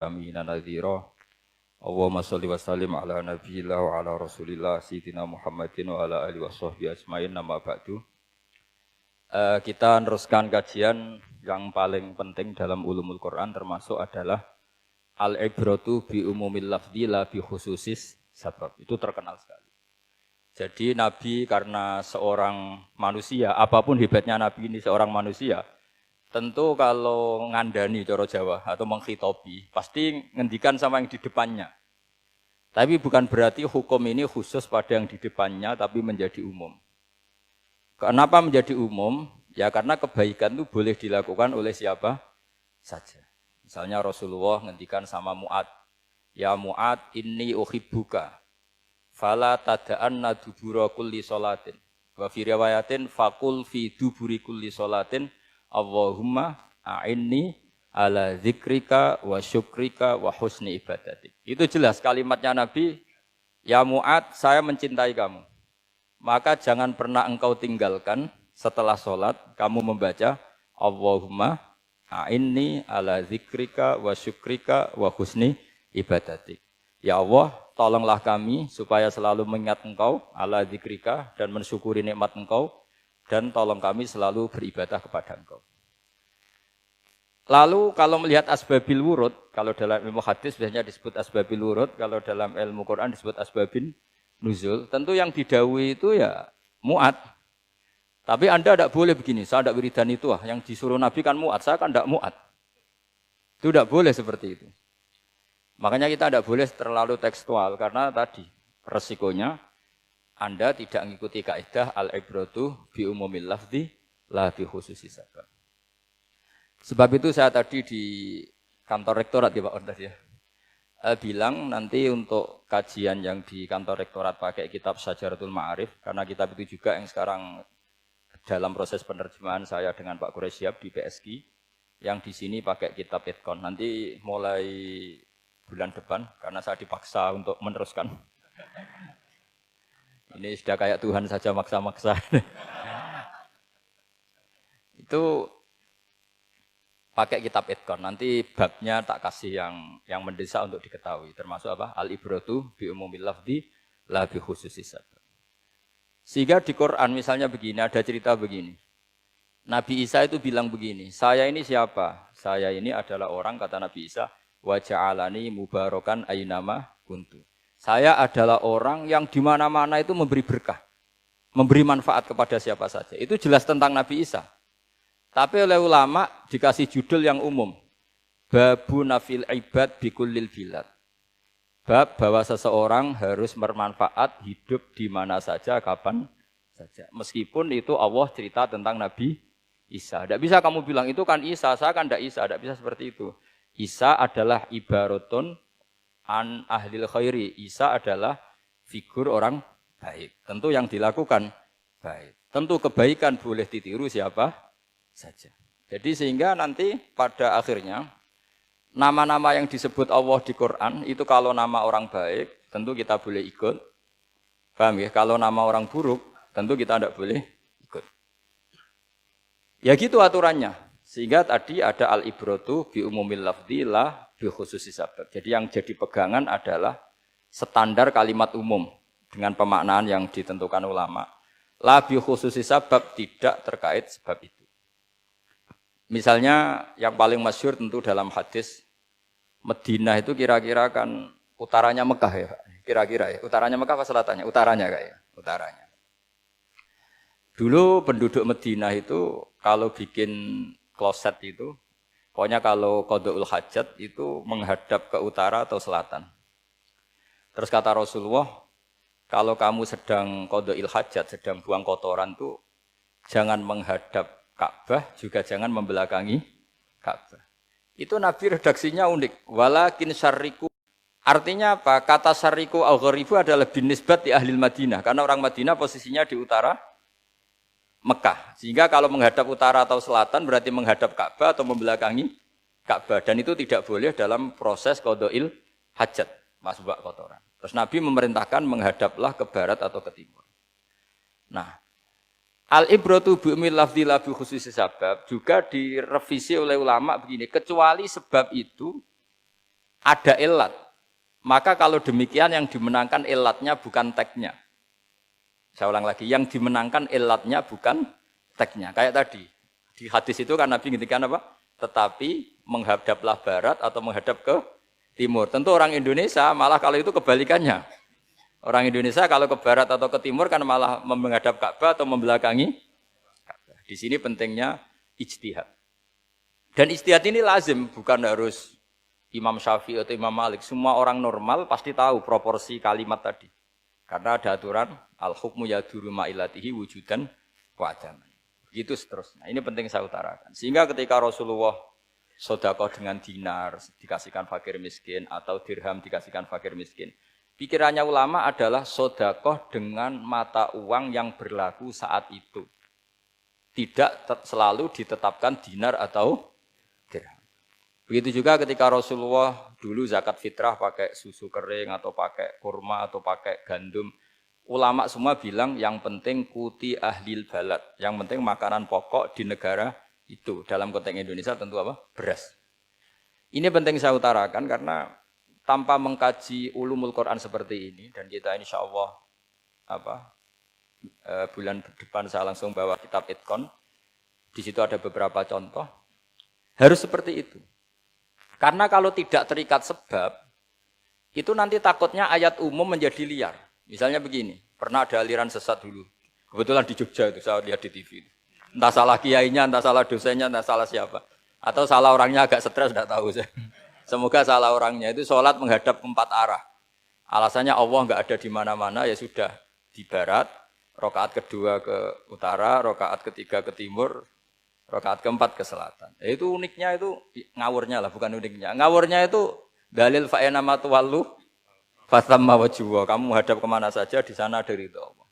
Amina nadhira. Allahumma sholli wa sallim ala nabiyillah wa ala rasulillah sayyidina Muhammadin wa ala alihi washabbihi ajmain. Nama ba'du. Kita meneruskan kajian yang paling penting dalam ulumul Quran termasuk adalah al-ibratu bi umumil lafzi la bi khususis sabab. Itu terkenal sekali. Jadi Nabi karena seorang manusia, apapun hebatnya Nabi ini seorang manusia, tentu kalau ngandani cara Jawa atau menghitobi, pasti ngendikan sama yang di depannya. Tapi bukan berarti hukum ini khusus pada yang di depannya, tapi menjadi umum. Kenapa menjadi umum? Ya karena kebaikan itu boleh dilakukan oleh siapa saja. Misalnya Rasulullah ngendikan sama Mu'ad, ya Mu'ad inni uhibbuka, fala tada'anna dubura kulli sholatin. Wa fi riwayatin faqul fi duburi kulli sholatin Allahumma a'inni ala zikrika wa syukrika wa husni ibadatik. Itu jelas kalimatnya Nabi, ya Mu'ad, saya mencintai kamu. Maka jangan pernah engkau tinggalkan setelah sholat, kamu membaca Allahumma a'inni ala zikrika wa syukrika wa husni ibadatik. Ya Allah, tolonglah kami supaya selalu mengingat engkau ala zikrika dan mensyukuri nikmat engkau, dan tolong kami selalu beribadah kepada engkau. Lalu kalau melihat asbabil wurud, kalau dalam ilmu hadis biasanya disebut asbabil wurud, kalau dalam ilmu Quran disebut asbabin nuzul, tentu yang didhawuhi itu ya Mu'ad. Tapi Anda tidak boleh begini, saya tidak wiridan itu, yang disuruh Nabi kan Mu'ad, saya kan tidak Mu'ad. Itu tidak boleh seperti itu. Makanya kita tidak boleh terlalu tekstual, karena tadi resikonya Anda tidak mengikuti kaidah al-ibratu bi umumil lafzi la bi khususi sabab. Sebab itu saya tadi di kantor rektorat ya Pak Ondas ya, bilang nanti untuk kajian yang di kantor rektorat pakai kitab Syajaratul Ma'arif, karena kitab itu juga yang sekarang dalam proses penerjemahan saya dengan Pak Quraisyab di PSK, yang di sini pakai kitab Itqon. Nanti mulai bulan depan, karena saya dipaksa untuk meneruskan. Ini sudah kayak Tuhan saja maksa-maksa. Itu pakai kitab Itqon. Nanti babnya tak kasih yang mendesak untuk diketahui. Termasuk apa? Al-ibratu bi umumil lafzi la bi khususi sabab. Sehingga di Quran misalnya begini, ada cerita begini. Nabi Isa itu bilang begini, saya ini siapa? Saya ini adalah orang, kata Nabi Isa, wa ja'alani mubarakan aynama kuntu. Saya adalah orang yang di mana-mana itu memberi berkah, memberi manfaat kepada siapa saja. Itu jelas tentang Nabi Isa. Tapi oleh ulama dikasih judul yang umum. Babu nafil ibad bikullil bilad. Bab bahwa seseorang harus bermanfaat hidup di mana saja, kapan saja. Meskipun itu Allah cerita tentang Nabi Isa. Tidak bisa kamu bilang itu kan Isa, saya kan tidak Isa. Tidak bisa seperti itu. Isa adalah ibaratun an ahlil khairi. Isa adalah figur orang baik. Tentu yang dilakukan baik. Tentu kebaikan boleh ditiru siapa saja. Jadi sehingga nanti pada akhirnya nama-nama yang disebut Allah di Quran itu kalau nama orang baik tentu kita boleh ikut. Paham ya? Kalau nama orang buruk tentu kita tidak boleh ikut. Ya gitu aturannya. Sehingga tadi ada al-ibratu bi umumil lafzi la bi khususi sabab. Jadi yang jadi pegangan adalah standar kalimat umum dengan pemaknaan yang ditentukan ulama. La bi khususi sabab tidak terkait sebab itu. Misalnya yang paling masyhur tentu dalam hadis Madinah itu kira-kira kan utaranya Mekah ya Pak. Kira-kira ya. Utaranya Mekah apa selatannya? Utaranya kayak. Utaranya. Dulu penduduk Madinah itu kalau bikin kloset itu, pokoknya kalau qada'ul hajat itu menghadap ke utara atau selatan. Terus kata Rasulullah, kalau kamu sedang qada'il hajat, sedang buang kotoran tuh jangan menghadap Ka'bah, juga jangan membelakangi Ka'bah. Itu Nabi redaksinya unik. Walakin syarriku. Artinya apa? Kata syarriku al-gharibu adalah binisbat di ahli Madinah. Karena orang Madinah posisinya di utara Mekah. Sehingga kalau menghadap utara atau selatan berarti menghadap Ka'bah atau membelakangi Ka'bah. Dan itu tidak boleh dalam proses qada'il hajat, masbuk kotoran. Terus Nabi memerintahkan menghadaplah ke barat atau ke timur. Nah, al-ibratu bi umumil lafzi la bi khususi sabab juga direvisi oleh ulama begini, kecuali sebab itu ada ilat. Maka kalau demikian yang dimenangkan ilatnya bukan tagnya. Saya ulang lagi, yang dimenangkan ilatnya bukan tagnya. Kayak tadi, di hadis itu kan Nabi ngintikan apa? Tetapi menghadaplah barat atau menghadap ke timur. Tentu orang Indonesia malah kalau itu kebalikannya. Orang Indonesia kalau ke barat atau ke timur kan malah menghadap Ka'bah atau membelakangi Ka'bah. Di sini pentingnya ijtihad. Dan ijtihad ini lazim, bukan harus Imam Syafi'i atau Imam Malik. Semua orang normal pasti tahu proporsi kalimat tadi. Karena ada aturan al-hukmu yaduru ma'ilatihi wujudan wa adaman. Begitu seterusnya. Ini penting saya utarakan. Sehingga ketika Rasulullah sedekah dengan dinar dikasihkan fakir miskin atau dirham dikasihkan fakir miskin, pikirannya ulama adalah sedekah dengan mata uang yang berlaku saat itu. Tidak selalu ditetapkan dinar atau dirham. Begitu juga ketika Rasulullah dulu zakat fitrah pakai susu kering atau pakai kurma atau pakai gandum. Ulama semua bilang yang penting kuti ahlil balad. Yang penting makanan pokok di negara itu. Dalam konteks Indonesia tentu apa? Beras. Ini penting saya utarakan karena tanpa mengkaji ulumul Quran seperti ini. Dan kita insya Allah bulan depan saya langsung bawa kitab Itqon. Di situ ada beberapa contoh. Harus seperti itu. Karena kalau tidak terikat sebab, itu nanti takutnya ayat umum menjadi liar. Misalnya begini, pernah ada aliran sesat dulu. Kebetulan di Jogja itu, saya lihat di TV. Entah salah kiainya, entah salah dosennya, entah salah siapa. Atau salah orangnya agak stres, tidak tahu saya. Semoga salah orangnya itu sholat menghadap ke 4 arah. Alasannya Allah nggak ada di mana-mana, ya sudah. Di barat, rakaat kedua ke utara, rakaat ketiga ke timur, rakaat keempat ke selatan. Itu uniknya itu, ngawurnya lah, bukan uniknya. Ngawurnya itu dalil fa'ena matuwallu fatamma wajhuwa. Kamu hadap kemana saja, di sana ada ridho Allah.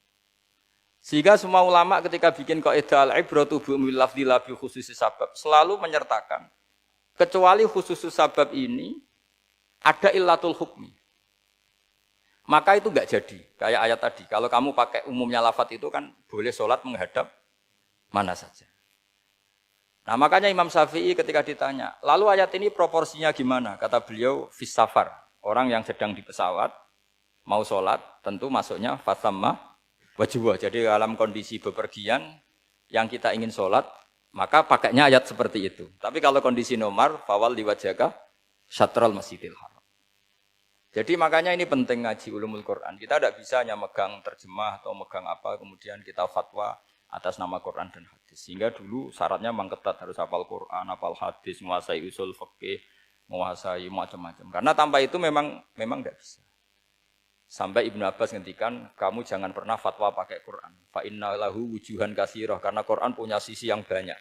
Sehingga semua ulama ketika bikin kaidah al-ibratu bi'umumil lafzi la bi khususi sabab selalu menyertakan kecuali khususus sabab ini ada illatul hukmi. Maka itu enggak jadi. Kayak ayat tadi, kalau kamu pakai umumnya lafaz itu kan boleh sholat menghadap mana saja. Nah makanya Imam Syafi'i ketika ditanya, lalu ayat ini proporsinya gimana? Kata beliau, fis safar. Orang yang sedang di pesawat, mau sholat, tentu masuknya fatamma wajibah. Jadi dalam kondisi bepergian, yang kita ingin sholat, maka pakainya ayat seperti itu. Tapi kalau kondisi nomar, fawal liwajaka syatral masjidil haram. Jadi makanya ini penting ngaji ulumul Quran. Kita tidak bisa hanya megang terjemah atau megang apa, kemudian kita fatwa atas nama Quran dan hadis. Sehingga dulu syaratnya memang ketat, harus hafal Quran, hafal hadis, menguasai usul fikih, menguasai macam-macam. Karena tanpa itu memang tidak bisa. Sampai Ibnu Abbas ngendikan, kamu jangan pernah fatwa pakai Quran. Fa inna lahu wujuhan katsirah, karena Quran punya sisi yang banyak.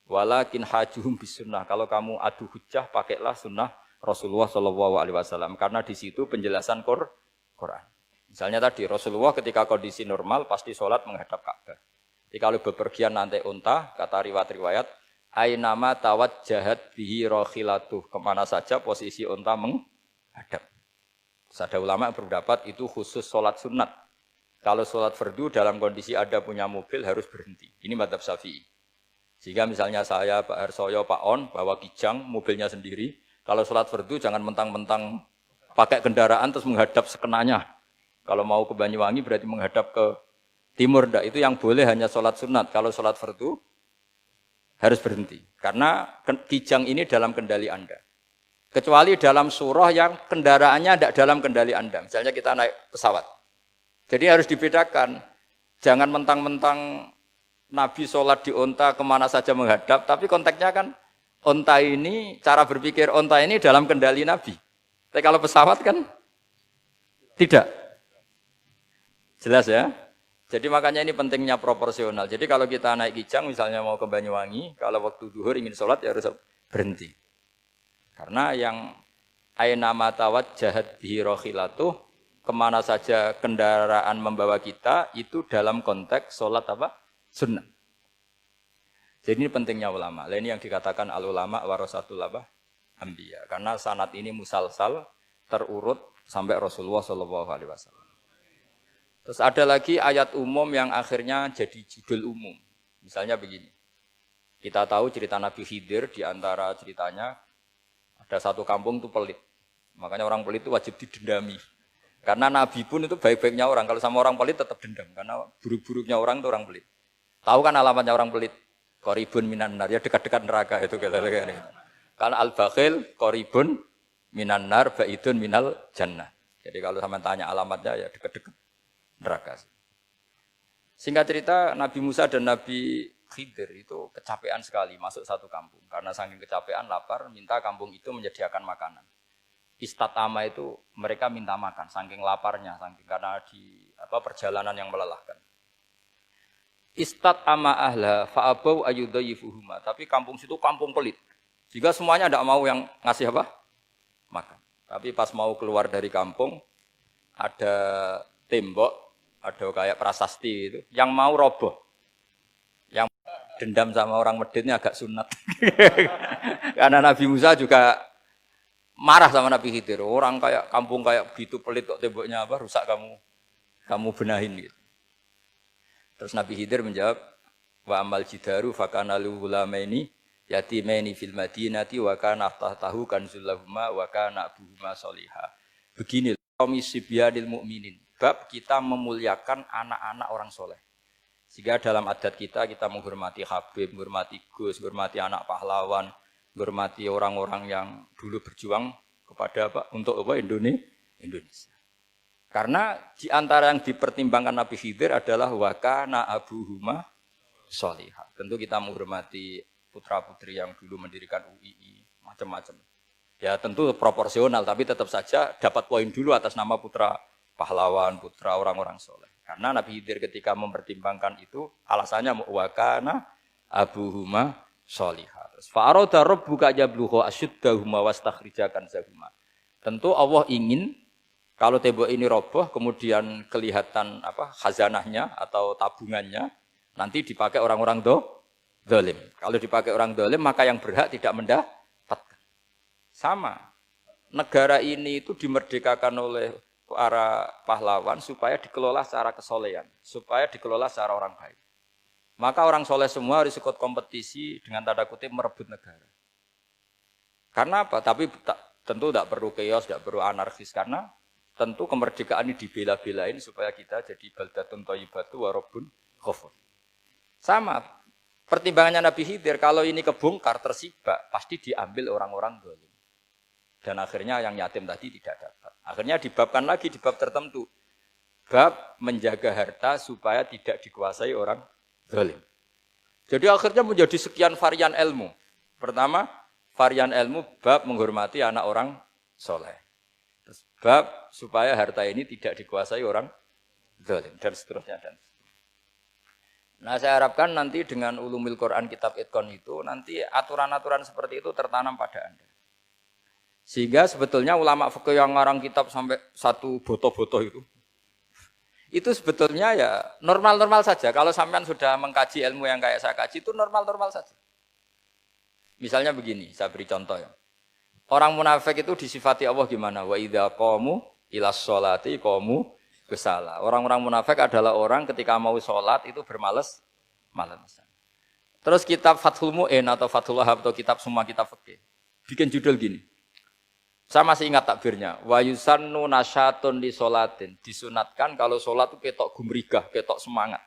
Walakin hajuhum bisunnah. Kalau kamu adu hujjah, pakailah sunnah Rasulullah SAW. Karena di situ penjelasan Quran. Misalnya tadi Rasulullah ketika kondisi normal pasti sholat menghadap Ka'bah. Jadi kalau bepergian nanti unta, kata riwayat-riwayat, ainama tawajjahat bihi rakhilatuh, kemana saja posisi unta menghadap. Terus ada ulama yang berpendapat itu khusus sholat sunat. Kalau sholat fardu dalam kondisi ada punya mobil harus berhenti. Ini madzhab Syafi'i. Sehingga misalnya saya, Pak Harsoyo, Pak On, bawa kijang, mobilnya sendiri. Kalau sholat fardu jangan mentang-mentang pakai kendaraan terus menghadap sekenanya. Kalau mau ke Banyuwangi berarti menghadap ke timur. Itu yang boleh hanya sholat sunat. Kalau sholat fardu harus berhenti. Karena kijang ini dalam kendali Anda. Kecuali dalam surah yang kendaraannya tidak dalam kendali Anda. Misalnya kita naik pesawat. Jadi harus dibedakan. Jangan mentang-mentang Nabi sholat di onta kemana saja menghadap. Tapi konteksnya kan onta ini, cara berpikir onta ini dalam kendali Nabi. Tapi kalau pesawat kan tidak. Jelas ya? Jadi makanya ini pentingnya proporsional. Jadi kalau kita naik kijang misalnya mau ke Banyuwangi, kalau waktu duhur ingin sholat ya harus berhenti. Karena yang aina matawat jahat bihi rokhilatuh, kemana saja kendaraan membawa kita, itu dalam konteks sholat apa? Sunnah. Jadi ini pentingnya ulama. Ini yang dikatakan al-ulama warasatul anbiya. Karena sanad ini musalsal, terurut sampai Rasulullah SAW. Terus ada lagi ayat umum yang akhirnya jadi judul umum. Misalnya begini. Kita tahu cerita Nabi Khidir, di antara ceritanya ada satu kampung itu pelit. Makanya orang pelit itu wajib didendami. Karena Nabi pun itu baik-baiknya orang. Kalau sama orang pelit tetap dendam. Karena buruk-buruknya orang itu orang pelit. Tahu kan alamatnya orang pelit? Qoribun minan nar. Ya dekat-dekat neraka itu. Karena al-bakhil qoribun minan nar ba'idun minal jannah. Jadi kalau sama tanya alamatnya ya dekat-dekat neraka. Singkat cerita Nabi Musa dan Nabi Khidir itu kecapean sekali masuk satu kampung. Karena saking kecapean lapar minta kampung itu menyediakan makanan. Istatama itu mereka minta makan, saking laparnya, saking karena di perjalanan yang melelahkan. Istatama ahla fa'abau ayyudayyifuhuma. Tapi kampung situ kampung pelit. Jika semuanya tidak mau yang ngasih apa? Makan. Tapi pas mau keluar dari kampung, ada tembok, ada kayak prasasti itu, yang mau roboh. Yang dendam sama orang Meditnya agak sunat. Karena Nabi Musa juga marah sama Nabi Khidir. Orang kayak kampung kayak begitu pelit kok temboknya apa rusak kamu benahin gitu. Terus Nabi Khidir menjawab, wa amal jidaru fakana lulamaini yatimaini fil madinati wa kana tahtahu kanzul lahuma wa kana abuhuma sholihah. Begini komisi biadil mukminin. Bab kita memuliakan anak-anak orang soleh. Sehingga dalam adat kita menghormati Habib, menghormati Gus, menghormati anak pahlawan, menghormati orang-orang yang dulu berjuang kepada untuk Indonesia. Karena di antara yang dipertimbangkan Nabi Khidir adalah wa kana abuhuma sholihah. Tentu kita menghormati putra-putri yang dulu mendirikan UII, macam-macam. Ya tentu proporsional, tapi tetap saja dapat poin dulu atas nama putra pahlawan, putra orang-orang soleh. Karena Nabi Khidir ketika mempertimbangkan itu, alasannya wa kana abuhuma sholihah. Fa'arada rabbuka yablugha ashuddahuma wastakhrijakan zahuma. Tentu Allah ingin kalau tembok ini roboh kemudian kelihatan khazanahnya atau tabungannya nanti dipakai orang-orang zalim. Kalau dipakai orang zalim maka yang berhak tidak mendapatkan. Sama. Negara ini itu dimerdekakan oleh para pahlawan supaya dikelola secara kesolehan, supaya dikelola secara orang baik. Maka orang soleh semua harus ikut kompetisi dengan tanda kutip merebut negara. Karena apa? Tapi tentu tidak perlu chaos, tidak perlu anarkis. Karena tentu kemerdekaan ini dibela-belain supaya kita jadi baldatun thayyibatu wa rabbun ghafur. Sama. Pertimbangannya Nabi Khidir, kalau ini kebongkar, tersibak, pasti diambil orang-orang zalim. Dan akhirnya yang yatim tadi tidak dapat. Akhirnya dibabkan lagi di bab tertentu. Bab menjaga harta supaya tidak dikuasai orang zalim. Jadi akhirnya menjadi sekian varian ilmu. Pertama, varian ilmu bab menghormati anak orang soleh. Terus bab supaya harta ini tidak dikuasai orang zalim dan seterusnya dan. Nah, saya harapkan nanti dengan ulumul Quran kitab Itqan itu nanti aturan-aturan seperti itu tertanam pada Anda. Sehingga sebetulnya ulama fikih yang ngarang kitab sampai satu boto-boto itu sebetulnya ya normal-normal saja. Kalau sampean sudah mengkaji ilmu yang kayak saya kaji itu normal-normal saja. Misalnya begini, saya beri contoh ya. Orang munafik itu disifati Allah gimana? Wa idza qamu ilas sholati qamu kusala. Orang-orang munafik adalah orang ketika mau sholat itu bermalas-malasan. Terus kitab Fathul Mu'in atau Fathul Wahhab atau kitab semua kitab fikih bikin judul gini. Saya masih ingat takbirnya. Wa yusannu nasyatun li sholatin. Disunatkan kalau sholat itu ketok gumrigah, ketok semangat.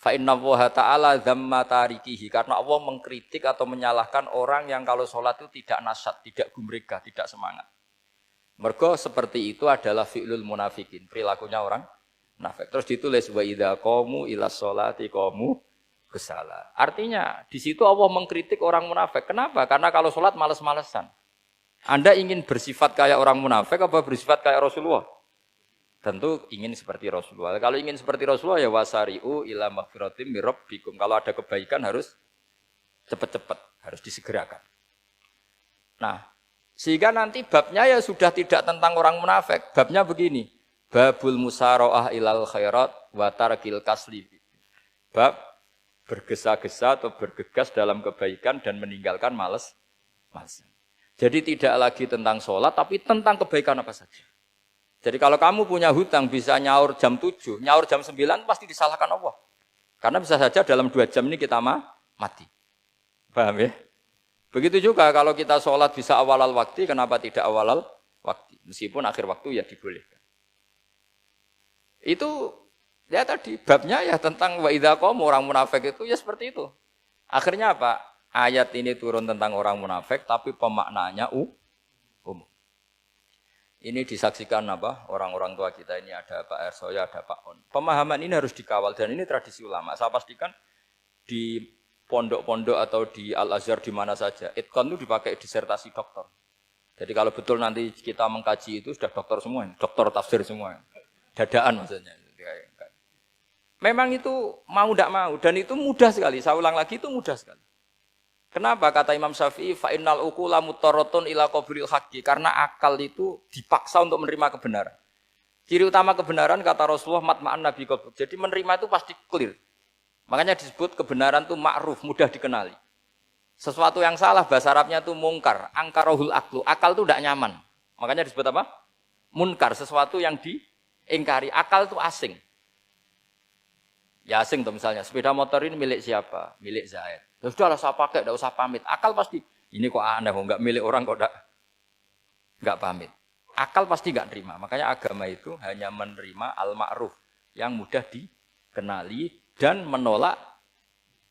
Fa inna Allaha ta'ala dzamma tarikihi. Karena Allah mengkritik atau menyalahkan orang yang kalau sholat itu tidak nasyat, tidak gumrigah, tidak semangat. Mergo seperti itu adalah fi'lul munafikin. Perilakunya orang munafik. Terus ditulis wa idza qamu ilas sholati qamu kusala. Artinya di situ Allah mengkritik orang munafik. Kenapa? Karena kalau sholat malas-malesan. Anda ingin bersifat kayak orang munafik apa bersifat kayak Rasulullah? Tentu ingin seperti Rasulullah. Kalau ingin seperti Rasulullah ya wasari'u ila maghfiratim mir rabbikum. Kalau ada kebaikan harus cepat-cepat, harus disegerakan. Nah, sehingga nanti babnya ya sudah tidak tentang orang munafik. Babnya begini. Babul musara'ah ilal khairat wa tarkil kasli. Bab bergesa-gesa atau bergegas dalam kebaikan dan meninggalkan malas. Jadi tidak lagi tentang sholat, tapi tentang kebaikan apa saja. Jadi kalau kamu punya hutang bisa nyaur jam 7, nyaur jam 9 pasti disalahkan Allah. Karena bisa saja dalam 2 jam ini kita mati. Paham ya? Begitu juga kalau kita sholat bisa awal waktu, kenapa tidak awal waktu. Meskipun akhir waktu ya dibolehkan. Itu ya tadi babnya ya tentang wa idza qamu orang munafik itu ya seperti itu. Akhirnya apa? Ayat ini turun tentang orang munafik tapi pemaknaannya umum. Ini disaksikan apa? Orang-orang tua kita ini ada Pak Ersoya, ada Pak On. Pemahaman ini harus dikawal dan ini tradisi ulama. Saya pastikan di pondok-pondok atau di Al-Azhar di mana saja, itqan itu dipakai disertasi doktor. Jadi kalau betul nanti kita mengkaji itu sudah doktor semua, doktor tafsir semua. Dadaan maksudnya. Memang itu mau tidak mau dan itu mudah sekali. Saya ulang lagi itu mudah sekali. Kenapa kata Imam Syafi'i fa innal uqula mutarratun ila qabril haqqi karena akal itu dipaksa untuk menerima kebenaran. Ciri utama kebenaran kata Rasulullah matma'an nabi qabr. Jadi menerima itu pasti clear. Makanya disebut kebenaran itu ma'ruf, mudah dikenali. Sesuatu yang salah bahasa Arabnya itu mungkar, angkarohul aklu. Akal itu tidak nyaman. Makanya disebut apa? Munkar, sesuatu yang diingkari. Akal itu asing. Ya asing tuh misalnya, sepeda motor ini milik siapa? Milik Zaid. Ya sudahlah saya pakai, tidak usah pamit. Akal pasti, ini kok aneh, kok nggak milik orang kok nggak pamit. Akal pasti nggak terima. Makanya agama itu hanya menerima al-ma'ruf yang mudah dikenali dan menolak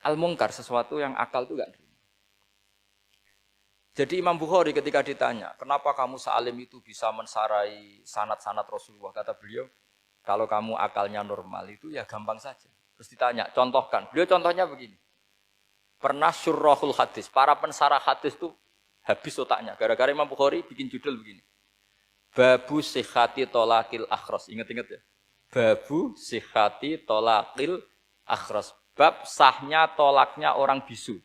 al-mungkar, sesuatu yang akal itu nggak terima. Jadi Imam Bukhari ketika ditanya, kenapa kamu sealim itu bisa mensarai sanad-sanad Rasulullah? Kata beliau, kalau kamu akalnya normal itu ya gampang saja. Terus ditanya, contohkan. Beliau contohnya begini. Pernah syurrahul hadis, para pensarah hadis itu habis otaknya. Gara-gara Imam Bukhari bikin judul begini. Babu sihhati tolakil akhros. Ingat-ingat ya. Babu sihhati tolakil akhros. Bab sahnya tolaknya orang bisu.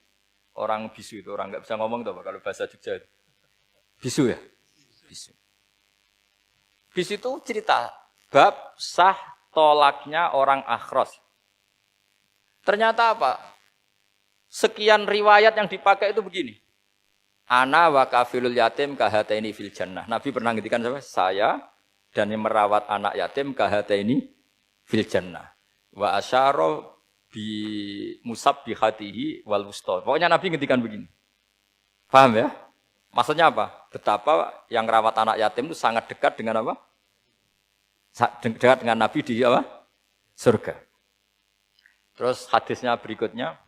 Orang bisu itu, orang nggak bisa ngomong tuh kalau bahasa Jogja itu. Bisu ya? Bisu. Bisu itu cerita. Bab sah tolaknya orang akhros. Ternyata apa? Sekian riwayat yang dipakai itu begini. Ana wa kafilul yatim kahataini fil jannah. Nabi pernah ngendikan saya dan yang merawat anak yatim kahataini fil jannah. Wa asyara bi musabbihatihi wal wusta. Pokoknya Nabi ngendikan begini. Paham ya? Maksudnya apa? Betapa yang merawat anak yatim itu sangat dekat dengan apa? Dekat dengan Nabi di apa? Surga. Terus hadisnya berikutnya.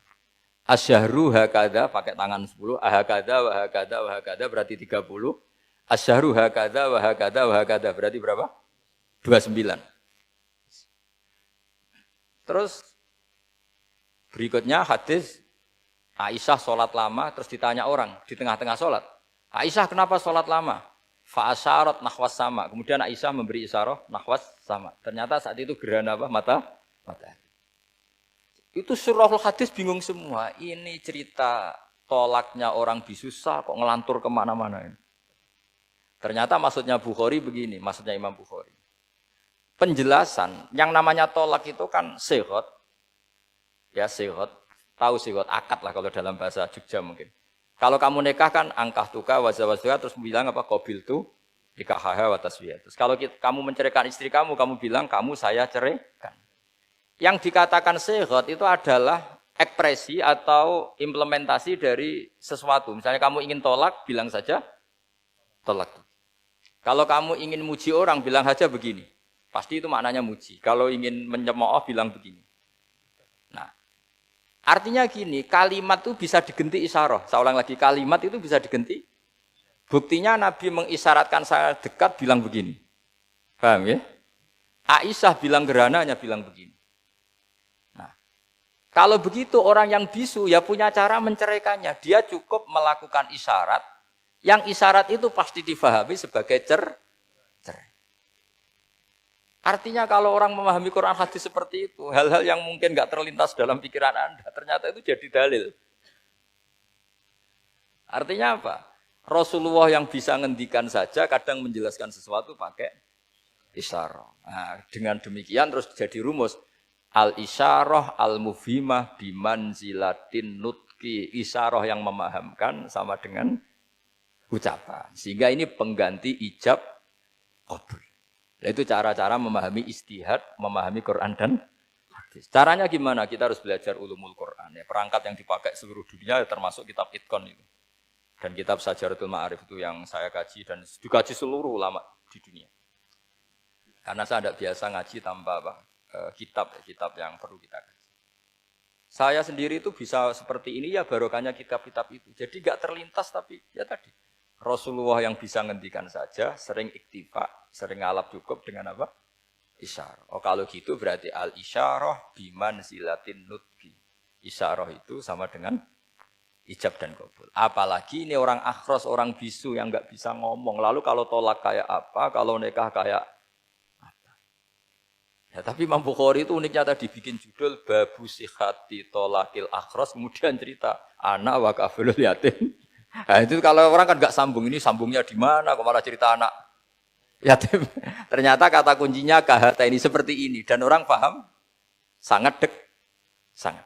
Asyahru hakada pakai tangan 10, ahakada wa hakada wa hakada berarti 30. Asyahru hakada wa hakada wa hakada berarti berapa? 29. Terus berikutnya hadis Aisyah sholat lama terus ditanya orang di tengah-tengah sholat. Aisyah kenapa sholat lama? Fa asyarat nahwas sama. Kemudian Aisyah memberi isyarah nahwas sama. Ternyata saat itu gerhana apa? Matahari. Itu surahul hadis bingung semua. Ini cerita tolaknya orang bisusah kok ngelantur kemana-mana ini. Ternyata maksudnya Bukhari begini, maksudnya Imam Bukhari. Penjelasan, yang namanya tolak itu kan sihot. Ya sihot, tahu sihot, akad lah kalau dalam bahasa Jogja mungkin. Kalau kamu nikah kan angkah tuka, wazawazduka, terus bilang apa? Qabil tu, nikahaha wa taswiyah. Terus kalau kamu menceraikan istri kamu bilang kamu saya ceraikan. Yang dikatakan sihot itu adalah ekspresi atau implementasi dari sesuatu. Misalnya kamu ingin tolak, bilang saja tolak. Kalau kamu ingin muji orang, bilang saja begini. Pasti itu maknanya muji. Kalau ingin menyemooh, bilang begini. Nah, artinya gini, kalimat itu bisa diganti isyarah. Saya ulang lagi, kalimat itu bisa diganti. Buktinya Nabi mengisyaratkan saya dekat, bilang begini. Paham ya? Aisyah bilang gerhananya, bilang begini. Kalau begitu orang yang bisu ya punya cara menceraikannya. Dia cukup melakukan isyarat. Yang isyarat itu pasti difahami sebagai cerai. Artinya kalau orang memahami Quran hadis seperti itu, hal-hal yang mungkin nggak terlintas dalam pikiran Anda, ternyata itu jadi dalil. Artinya apa? Rasulullah yang bisa ngendikan saja kadang menjelaskan sesuatu pakai isyarat. Nah, dengan demikian terus jadi rumus. Al-isyarah al-mufhimah bimanzilatin nutki. Isyarah yang memahamkan sama dengan ucapan. Sehingga ini pengganti ijab qabul. Itu cara-cara memahami istihad, memahami Quran dan hadis. Caranya gimana? Kita harus belajar ulumul Quran. Ya, perangkat yang dipakai seluruh dunia termasuk kitab Itqan itu. Dan kitab Sajaratul Ma'arif itu yang saya kaji dan dikaji seluruh ulama di dunia. Karena saya tidak biasa ngaji tanpa kitab yang perlu kita kaji. Saya sendiri itu bisa seperti ini ya barokahnya kitab-kitab itu. Jadi gak terlintas tapi ya tadi. Rasulullah yang bisa ngendikan saja, sering iktifa, sering ngalap cukup dengan apa? Isyarah. Oh kalau gitu berarti al-isyarah biman zilatin nutki. Isyarah itu sama dengan ijab dan kabul. Apalagi ini orang akhros, orang bisu yang nggak bisa ngomong. Lalu kalau tolak kayak apa, kalau nikah kayak apa. Ya, tapi Imam Bukhari itu uniknya tadi bikin judul Babu Sihati Tolakil Akhros. Kemudian cerita anak wa kafilul yatim. Nah, itu kalau orang kan nggak sambung. Ini sambungnya di mana? Kok malah cerita anak yatim. Ternyata kata kuncinya kahata ini seperti ini. Dan orang paham sangat sangat.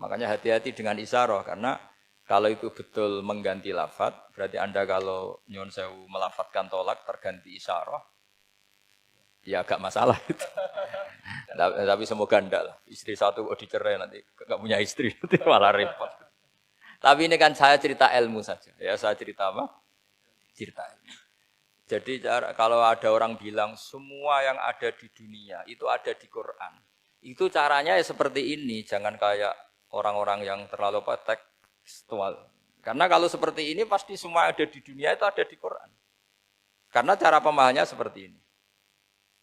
Makanya hati-hati dengan isyarah karena kalau itu betul mengganti lafadz, berarti Anda kalau nyun sewu melafadzkan tolak terganti isyarah, ya agak masalah itu. Tapi semoga enggak lah. Istri satu dicerai nanti enggak punya istri nanti malah repot. Tapi ini kan saya cerita ilmu saja. Ya saya cerita apa? Cerita ilmu. Jadi kalau ada orang bilang semua yang ada di dunia itu ada di Quran. Itu caranya ya seperti ini, jangan kayak orang-orang yang terlalu tekstual. Karena kalau seperti ini pasti semua ada di dunia itu ada di Quran. Karena cara pemahamannya seperti ini.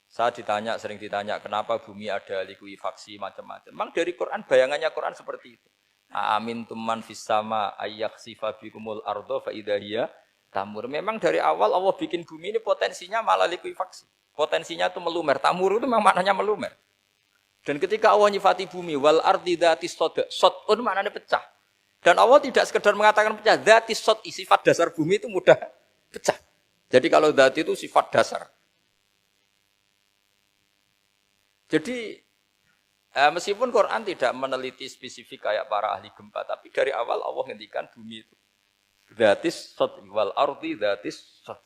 Saya sering ditanya kenapa bumi ada likuifaksi macam-macam. Memang dari Quran bayangannya Quran seperti itu. Amin tuman fis sama ayyaksifa bikumul ardo fa idahiyya tamur. Memang dari awal Allah bikin bumi ini potensinya malah likuifaksi. Potensinya itu melumer. Tamur itu memang maknanya melumer. Dan ketika Allah nyifati bumi wal ardi dzatis sodun maknanya pecah. Dan Allah tidak sekedar mengatakan pecah, dzatis sod sifat dasar bumi itu mudah pecah. Jadi kalau dzat itu sifat dasar. Jadi meskipun Quran tidak meneliti spesifik kayak para ahli gempa, tapi dari awal Allah ngendikan bumi itu dzatis sod wal ardi dzatis sod.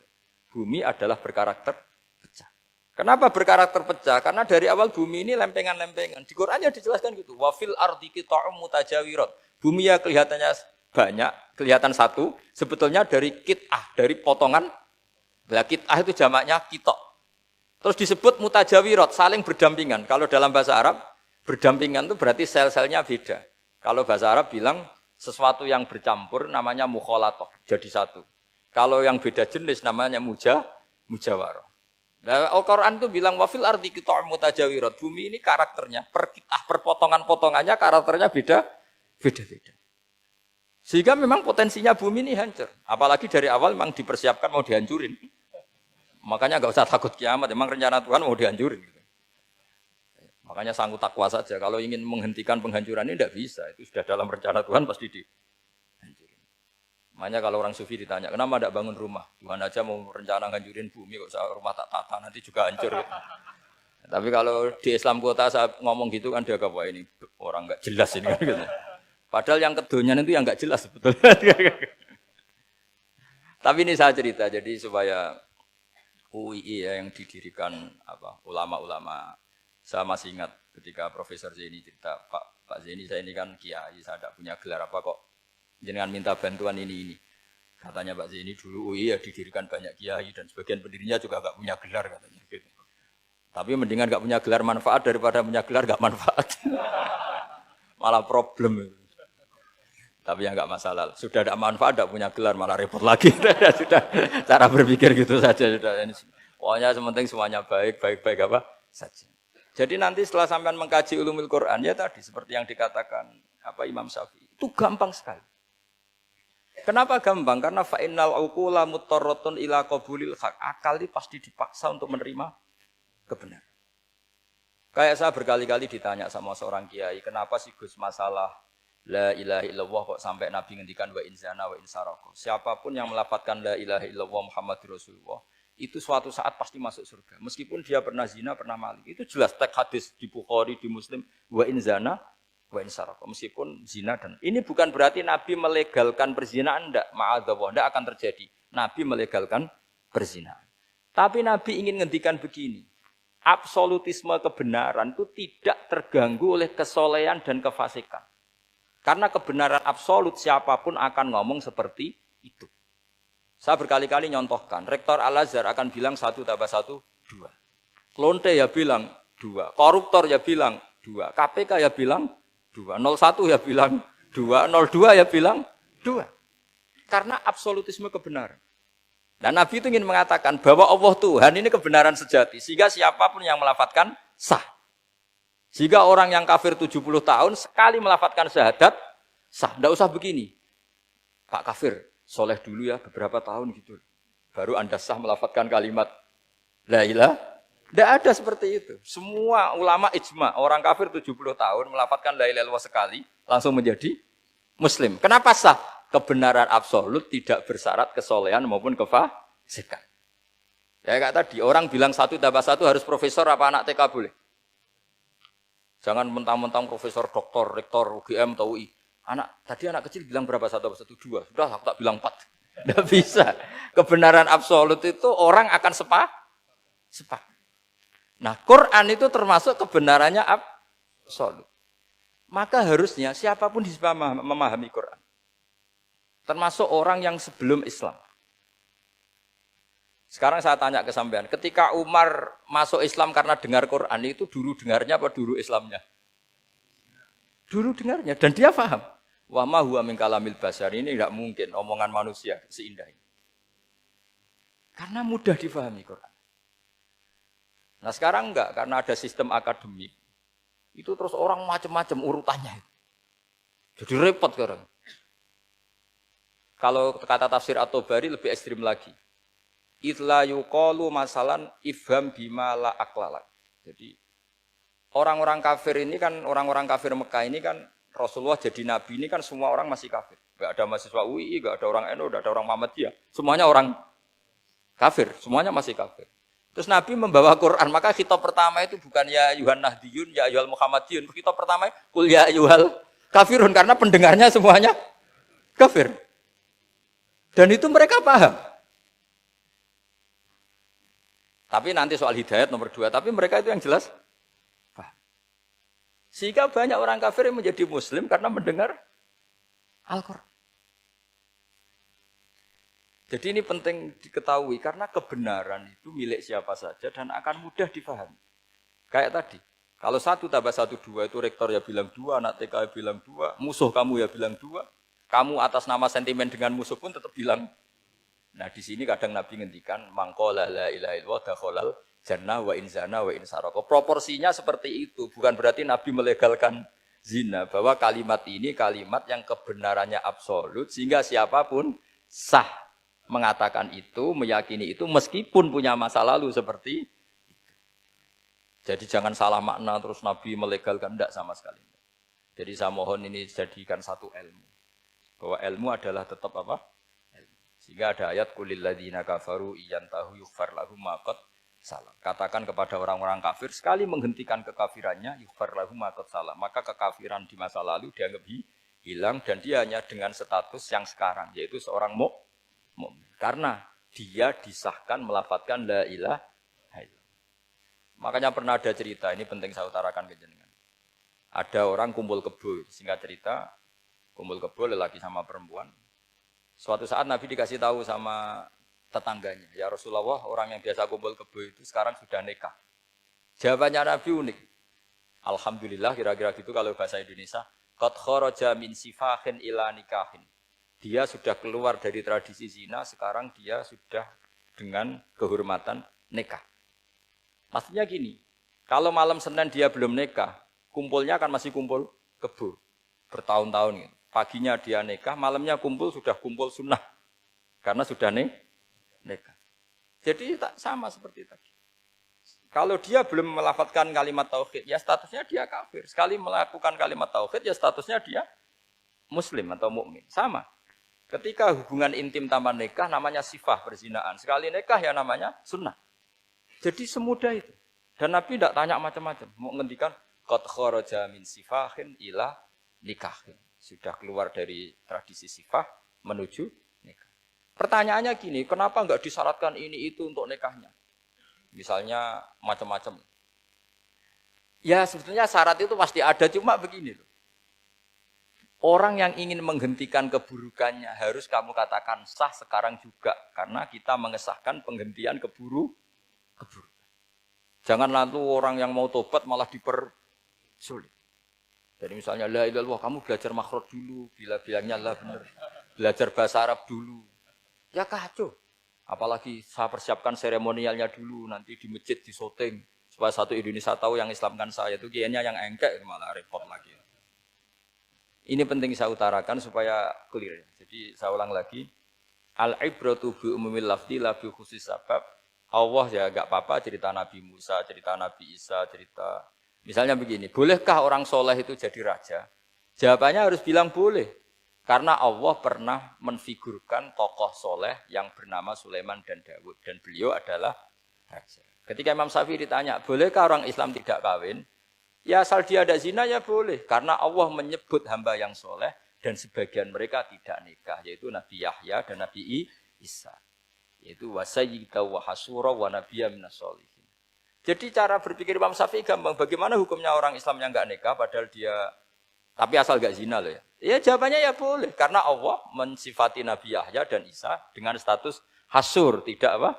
Bumi adalah berkarakter pecah. Kenapa berkarakter pecah? Karena dari awal bumi ini lempengan-lempengan. Di Qur'annya dijelaskan gitu. Wa fil ardi qita'um mutajawirat. Bumi ya kelihatannya banyak, kelihatan satu, sebetulnya dari qit'ah, dari potongan. Nah, qit'ah itu jamaknya qita'. Terus disebut mutajawirat, saling berdampingan. Kalau dalam bahasa Arab, berdampingan itu berarti sel-selnya beda. Kalau bahasa Arab bilang sesuatu yang bercampur namanya mukhalatoh, jadi satu. Kalau yang beda jenis namanya mujawarah. Nah, Al-Quran itu bilang wafil ardi qita'um mutajawirat. Bumi ini karakternya per potongan-potongannya karakternya beda. Sehingga memang potensinya bumi ini hancur. Apalagi dari awal memang dipersiapkan mau dihancurin. Makanya enggak usah takut kiamat, memang rencana Tuhan mau dihancurin gitu. Makanya sanggup takwa saja. Kalau ingin menghentikan penghancuran ini tidak bisa. Itu sudah dalam rencana Tuhan pasti dihancurin. Makanya kalau orang sufi ditanya, kenapa tidak bangun rumah? Tuhan aja mau rencana ngancurin bumi, kok rumah tak tata, nanti juga hancur. Gitu. Tapi kalau di Islam kota saya ngomong gitu kan dia wah ini orang nggak jelas ini. Gitu. Padahal yang kedonyan itu yang nggak jelas sebetulnya. Tapi ini saya cerita, jadi supaya UII ya, yang didirikan ulama-ulama. Saya masih ingat ketika Profesor Zaini cerita, Pak Zaini saya ini kan kiai, saya tidak punya gelar apa kok. Jangan minta bantuan ini. Katanya Pak Zaini dulu UI ya didirikan banyak kiai dan sebagian pendirinya juga enggak punya gelar katanya gitu. Tapi mendingan enggak punya gelar manfaat daripada punya gelar enggak manfaat. Malah problem. Tapi ya enggak masalah. Sudah ada manfaat enggak punya gelar malah repot lagi. Sudah cara berpikir gitu saja sudah. Pokoknya sementing semuanya baik apa saja. Jadi nanti setelah sampean mengkaji ulumul Quran ya tadi seperti yang dikatakan Imam Syafi'i. Itu gampang sekali. Kenapa gampang? Karena fa'innal uqula muttarratun ila qabulil haq. Akal ini pasti dipaksa untuk menerima kebenaran. Kayak saya berkali-kali ditanya sama seorang kiai, kenapa sih Gus masalah la ilaha illallah kok sampai Nabi ngendikan wa in zana wa in saraka. Siapapun yang melafadzkan la ilaha illallah Muhammadur Rasulullah, itu suatu saat pasti masuk surga. Meskipun dia pernah zina, pernah maling. Itu jelas teks hadis di Bukhari, di Muslim, wa in zana wa in saraka, meskipun zina dan ini bukan berarti Nabi melegalkan perzinahan, enggak, ma'adzallah, enggak akan terjadi. Nabi melegalkan perzinahan. Tapi Nabi ingin ngendikan begini, absolutisme kebenaran itu tidak terganggu oleh kesolehan dan kefasikan. Karena kebenaran absolut siapapun akan ngomong seperti itu. Saya berkali-kali nyontohkan, Rektor Al-Azhar akan bilang 1 tambah 1, 2. Klonte ya bilang 2, koruptor ya bilang 2, KPK ya bilang 2, 01 ya bilang 2, 02 ya bilang 2. Karena absolutisme kebenaran. Dan Nabi itu ingin mengatakan bahwa Allah Tuhan ini kebenaran sejati. Sehingga siapapun yang melafadzkan sah. Jika orang yang kafir 70 tahun sekali melafadzkan syahadat, sah. Tidak usah begini. Pak kafir, soleh dulu ya beberapa tahun gitu. Baru Anda sah melafadzkan kalimat la ilaha. Tidak ada seperti itu. Semua ulama ijma, orang kafir 70 tahun melafadzkan la ilaha illallah sekali, langsung menjadi Muslim. Kenapa sah? Kebenaran absolut tidak bersyarat kesolehan maupun kefasikan. Ya kayak tadi, orang bilang 1 tambah 1 harus profesor apa anak TK boleh? Jangan mentang-mentang profesor, doktor, rektor, UGM atau UI. Tadi anak kecil bilang berapa 1 tambah 1? 2. Sudah aku tak bilang 4. Tidak bisa. Kebenaran absolut itu orang akan sepakat. Nah, Quran itu termasuk kebenarannya absolut. Maka harusnya siapapun bisa memahami Quran. Termasuk orang yang sebelum Islam. Sekarang saya tanya ke sampean, ketika Umar masuk Islam karena dengar Quran itu dulu dengarnya apa dulu Islamnya? Dulu dengarnya dan dia paham. Wa ma huwa min kalamil basar, ini tidak mungkin omongan manusia seindah ini. Karena mudah difahami Quran. Nah sekarang enggak, karena ada sistem akademik. Itu terus orang macam-macam urutannya. Jadi repot sekarang. Kalau kata tafsir At-Tabari lebih ekstrim lagi. Itla yuqalu masalan ifham bima la aqlalak. Jadi orang-orang kafir ini kan, orang-orang kafir Mekah ini kan Rasulullah jadi nabi ini kan semua orang masih kafir. Enggak ada mahasiswa UI, enggak ada orang NU, enggak ada orang Muhammadiyah. Semuanya orang kafir, semuanya masih kafir. Terus Nabi membawa Quran, maka khitab pertama itu bukan ya Yuhan Nahdiyun, ya Yuhal Muhammadiyun. Khitab pertama kul ya Yuhal kafirun, karena pendengarnya semuanya kafir. Dan itu mereka paham. Tapi nanti soal hidayat nomor 2, tapi mereka itu yang jelas paham. Sehingga banyak orang kafir yang menjadi muslim karena mendengar Al-Quran. Jadi ini penting diketahui karena kebenaran itu milik siapa saja dan akan mudah difahami. Kayak tadi, kalau 1 tambah 1, 2 itu rektor ya bilang 2, anak TK ya bilang 2, musuh kamu ya bilang 2, kamu atas nama sentimen dengan musuh pun tetap bilang. Nah di sini kadang Nabi ngendikan mangqala la ilaha illallah dakhalal jannah wa in zana wa in saraka. Proporsinya seperti itu, bukan berarti Nabi melegalkan zina, bahwa kalimat ini kalimat yang kebenarannya absolut sehingga siapapun sah mengatakan itu, meyakini itu meskipun punya masa lalu seperti itu. Jadi jangan salah makna terus Nabi melegalkan, tidak sama sekali. Jadi saya mohon ini jadikan satu ilmu. Bahwa ilmu adalah tetap apa? Ilmu. Sehingga ada ayat kulil ladzina kafaru iyantahu yughfar lahum ma qad salam. Katakan kepada orang-orang kafir sekali menghentikan kekafirannya yughfar lahum ma qad salam. Maka kekafiran di masa lalu dianggap hilang dan dia hanya dengan status yang sekarang yaitu seorang mukmin. Karena dia disahkan melafadzkan la ilaha illallah. Makanya pernah ada cerita, ini penting saya utarakan ke jenengan. Ada orang kumpul kebo, singkat cerita, kumpul kebo lelaki sama perempuan. Suatu saat Nabi dikasih tahu sama tetangganya, ya Rasulullah, orang yang biasa kumpul kebo itu sekarang sudah nikah. Jawabannya Nabi unik. Alhamdulillah, kira-kira gitu kalau bahasa Indonesia, qad kharaja min sifahin ila nikahin. Dia sudah keluar dari tradisi zina, sekarang dia sudah dengan kehormatan nikah. Maksudnya gini, kalau malam Senin dia belum nikah, kumpulnya kan masih kumpul kebo, bertahun-tahun. Gitu. Paginya dia nikah, malamnya kumpul, sudah kumpul sunnah, karena sudah nikah. Jadi tak sama seperti tadi. Kalau dia belum melafadzkan kalimat tauhid, ya statusnya dia kafir. Sekali melakukan kalimat tauhid, ya statusnya dia muslim atau mukmin. Sama. Ketika hubungan intim tanpa nikah namanya sifah perzinaan. Sekali nikah ya namanya sunnah. Jadi semudah itu. Dan Nabi tidak tanya macam-macam. Mau ngendikan qad kharaja min sifahin ila nikahin. Sudah keluar dari tradisi sifah menuju nikah. Pertanyaannya gini, kenapa enggak disyaratkan ini itu untuk nikahnya? Misalnya macam-macam. Ya sebetulnya syarat itu pasti ada, cuma begini loh. Orang yang ingin menghentikan keburukannya harus kamu katakan sah sekarang juga. Karena kita mengesahkan penghentian keburukan. Jangan lalu orang yang mau tobat malah dipersulit. Jadi misalnya, la ilaha illallah, kamu belajar makhraj dulu. Bilangnya lah benar. Belajar bahasa Arab dulu. Ya kacau. Apalagi saya persiapkan seremonialnya dulu. Nanti di masjid, di syuting. Supaya satu Indonesia tahu yang Islamkan saya. Itu kayaknya yang engkek malah repot lagi. Ini penting saya utarakan supaya clear. Jadi saya ulang lagi. Al-ibratu bi umumil lafzi la bi khusus sabab. Allah ya enggak apa-apa cerita Nabi Musa, cerita Nabi Isa, cerita. Misalnya begini, bolehkah orang soleh itu jadi raja? Jawabannya harus bilang boleh. Karena Allah pernah menfigurkan tokoh soleh yang bernama Sulaiman dan Daud. Dan beliau adalah raja. Ketika Imam Syafi'i ditanya, bolehkah orang Islam tidak kawin? Ya asal dia ada zina ya boleh. Karena Allah menyebut hamba yang soleh dan sebagian mereka tidak nikah. Yaitu Nabi Yahya dan Nabi Isa. Yaitu wasayyida wa hasura wa nabiyya minas sholihin. Jadi cara berpikir Imam Syafi'i gampang. Bagaimana hukumnya orang Islam yang enggak nikah padahal dia tapi asal enggak zina loh ya. Ya jawabannya ya boleh. Karena Allah mensifati Nabi Yahya dan Isa dengan status hasur, tidak apa?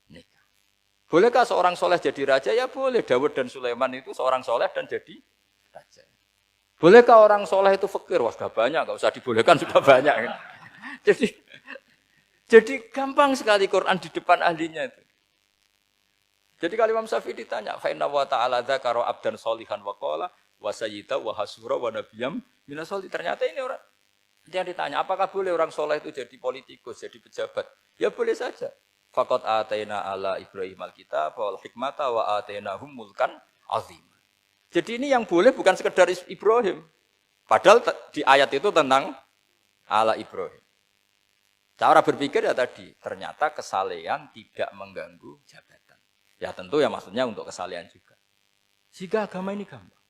Nikah. Bolehkah seorang soleh jadi raja? Ya boleh. Daud dan Sulaiman itu seorang soleh dan jadi raja. Bolehkah orang soleh itu fakir? Wah sudah banyak, enggak usah dibolehkan sudah banyak. Jadi gampang sekali Quran di depan ahlinya itu. Jadi kalau Imam Syafi'i ditanya, fa inna wa ta'ala dzakara abdan sholihan wa qala wa sayyida wa hasura wa nabiyyam minas sholihin. Ternyata ini orang yang ditanya, apakah boleh orang soleh itu jadi politikus, jadi pejabat? Ya boleh saja. Faqad ataina ala Ibrahim al-kitab wal hikmata wa atainahum mulkan azim. Jadi ini yang boleh bukan sekedar Ibrahim. Padahal di ayat itu tentang ala Ibrahim. Cara berpikir ya tadi, ternyata kesalehan tidak mengganggu jabatan. Ya tentu ya maksudnya untuk kesalehan juga. Sehingga agama ini gampang.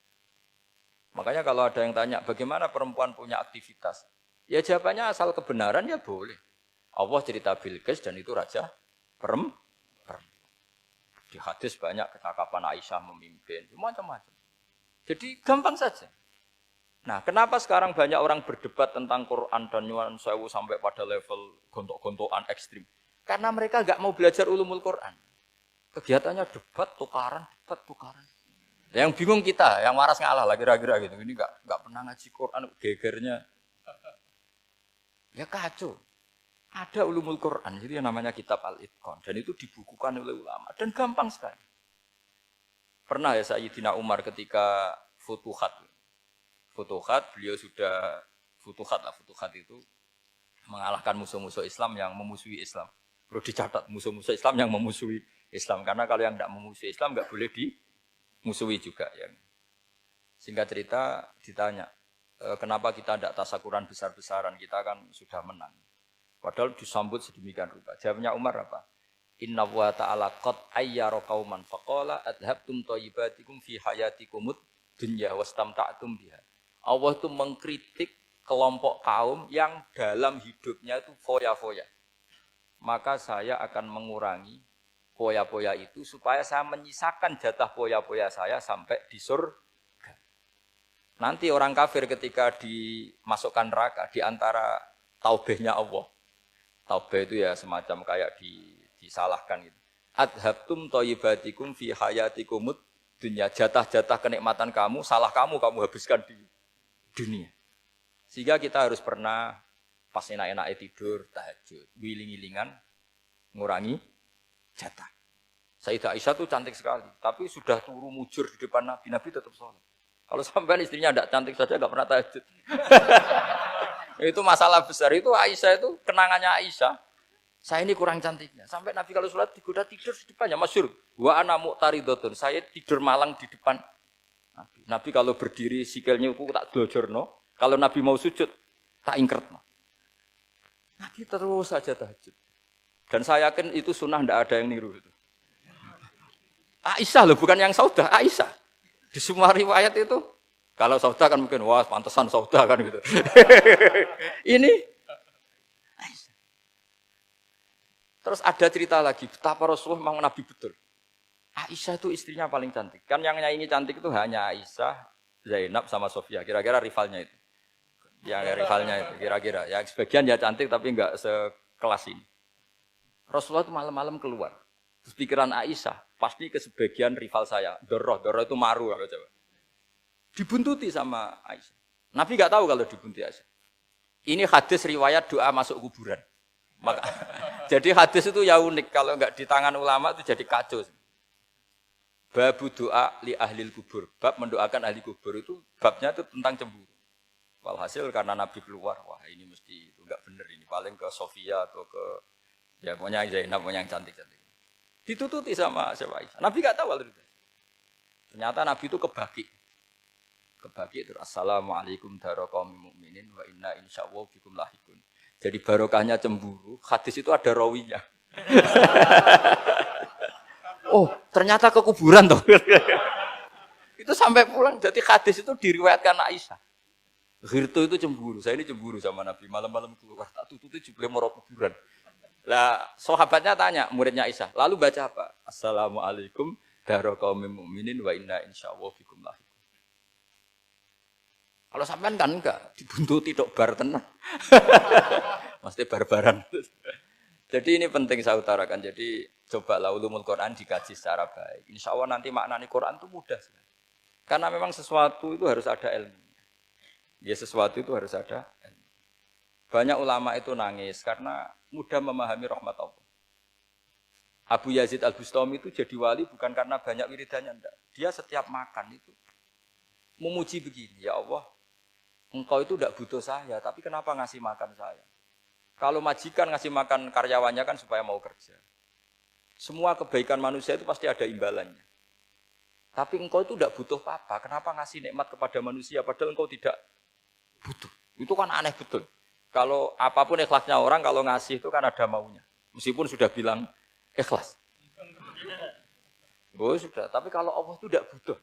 Makanya kalau ada yang tanya, bagaimana perempuan punya aktivitas? Ya jawabannya asal kebenaran ya boleh. Allah cerita Bilqis dan itu raja perempuan. Di hadis banyak kecakapan Aisyah memimpin, macam-macam. Jadi gampang saja. Nah, kenapa sekarang banyak orang berdebat tentang Quran dan nyuwun sewu sampai pada level gontok-gontokan ekstrim? Karena mereka enggak mau belajar ulumul Quran. Kegiatannya debat, tukaran. Yang bingung kita, yang waras ngalah lah kira-kira gitu. Ini enggak pernah ngaji Quran, gegernya. Ya kacau. Ada ulumul Quran, jadi yang namanya kitab Al-Itqan. Dan itu dibukukan oleh ulama. Dan gampang sekali. Pernah ya Sayyidina Umar ketika Futuhat, beliau sudah Futuhat itu mengalahkan musuh-musuh Islam yang memusuhi Islam. Perlu dicatat, musuh-musuh Islam yang memusuhi Islam. Karena kalau yang tidak memusuhi Islam nggak boleh dimusuhi juga. Ya. Singkat cerita ditanya, kenapa kita tidak tasakuran besar-besaran, kita kan sudah menang. Padahal disambut sedemikian rupa. Jawabnya Umar apa? Inna wa ta'ala qad ayyara qauman faqala adhabtum thayyibatikum fi hayatikumud dunya wastamta'tum biha. Allah itu mengkritik kelompok kaum yang dalam hidupnya itu foya-foya. Maka saya akan mengurangi foya-foya itu supaya saya menyisakan jatah foya-foya saya sampai di surga. Nanti orang kafir ketika dimasukkan neraka di antara taubehnya Allah. Taubeh itu ya semacam kayak disalahkan gitu. Adhabtum thayyibatikum fi hayatikumud dunya. Jatah-jatah kenikmatan kamu, salah kamu habiskan di dunia. Sehingga kita harus pernah pas enak-enaknya tidur, tahajud, wiling-wilingan, ngurangi jatah. Sayyidah Aisyah itu cantik sekali, tapi sudah turu mujur di depan Nabi tetap sholat. Kalau sampai istrinya tidak cantik saja, nggak pernah tahajud. Itu masalah besar, itu Aisyah itu kenangannya Aisyah. Saya ini kurang cantiknya. Sampai Nabi kalau sholat digoda tidur di depannya, masyhur. Wa ana muqtaridhatun, saya tidur malang di depan Nabi. Nabi kalau berdiri sikilnya itu tak dojorno, kalau Nabi mau sujud tak ingkretno. Nabi terus saja tahajud. Dan saya yakin itu sunnah, tidak ada yang niru itu. Aisyah loh, bukan yang Saudah, Aisyah. Di semua riwayat itu, kalau Saudah kan mungkin, wah pantesan Saudah kan gitu. Ini Aisyah. Terus ada cerita lagi, betapa Rasulullah memang Nabi betul. Aisyah itu istrinya paling cantik. Kan yang nyanyi cantik itu hanya Aisyah, Zainab sama Sofia. Kira-kira rivalnya itu. Yang rivalnya itu kira-kira. Ya sebagian ya cantik tapi enggak sekelas ini. Rasulullah itu malam-malam keluar. Terus pikiran Aisyah, pasti ke sebagian rival saya. Doroh itu maru kalau coba. Dibuntuti sama Aisyah. Nabi enggak tahu kalau dibuntuti Aisyah. Ini hadis riwayat doa masuk kuburan. Maka, jadi hadis itu ya unik. Kalau enggak di tangan ulama itu jadi kacau. Babu doa li ahlil kubur. Bab mendoakan ahli kubur itu babnya itu tentang cemburu. Walhasil karena Nabi keluar, wah ini mesti itu enggak benar ini. Paling ke Sofia atau ke ya pokoknya Zainab, pokoknya yang cantik-cantik. Ditututi sama siapa Aisyah. Nabi enggak tahu hal itu. Ternyata Nabi itu kebaki itu assalamualaikum daraqaumil mukminin wa inna insyaallah bikum lahikun. Jadi barokahnya cemburu, hadis itu ada rawinya. Oh, ternyata ke kuburan toh. Itu sampai pulang jadi hadis itu diriwayatkan Aisyah. Ghirtu itu cemburu, saya ini cemburu sama Nabi, malam-malam keluar tak tututi jebule moro kuburan. Lah sahabatnya tanya, muridnya Aisyah, lalu baca apa? Assalamualaikum daraqaumil mukminin wa inna insyaallah bikum lahikun. Kalau sampean kan enggak dibuntuti tok bar tenan. Mesti barbaran. Jadi ini penting saya utarakan. Jadi cobalah ulumul Quran dikaji secara baik. Insya Allah nanti maknani Quran itu mudah sekali. Karena memang sesuatu itu harus ada ilmu. Ya sesuatu itu harus ada ilmu. Banyak ulama itu nangis karena mudah memahami rahmat Allah. Abu Yazid Al-Bustami itu jadi wali bukan karena banyak wiridannya, enggak. Dia setiap makan itu memuji begini, ya Allah, engkau itu tidak butuh saya, tapi kenapa ngasih makan saya? Kalau majikan ngasih makan karyawannya kan supaya mau kerja. Semua kebaikan manusia itu pasti ada imbalannya. Tapi engkau itu tidak butuh apa-apa, kenapa ngasih nikmat kepada manusia padahal engkau tidak butuh? Itu kan aneh betul. Kalau apapun ikhlasnya orang, kalau ngasih itu kan ada maunya. Meskipun sudah bilang ikhlas. Oh sudah, tapi kalau Allah itu tidak butuh.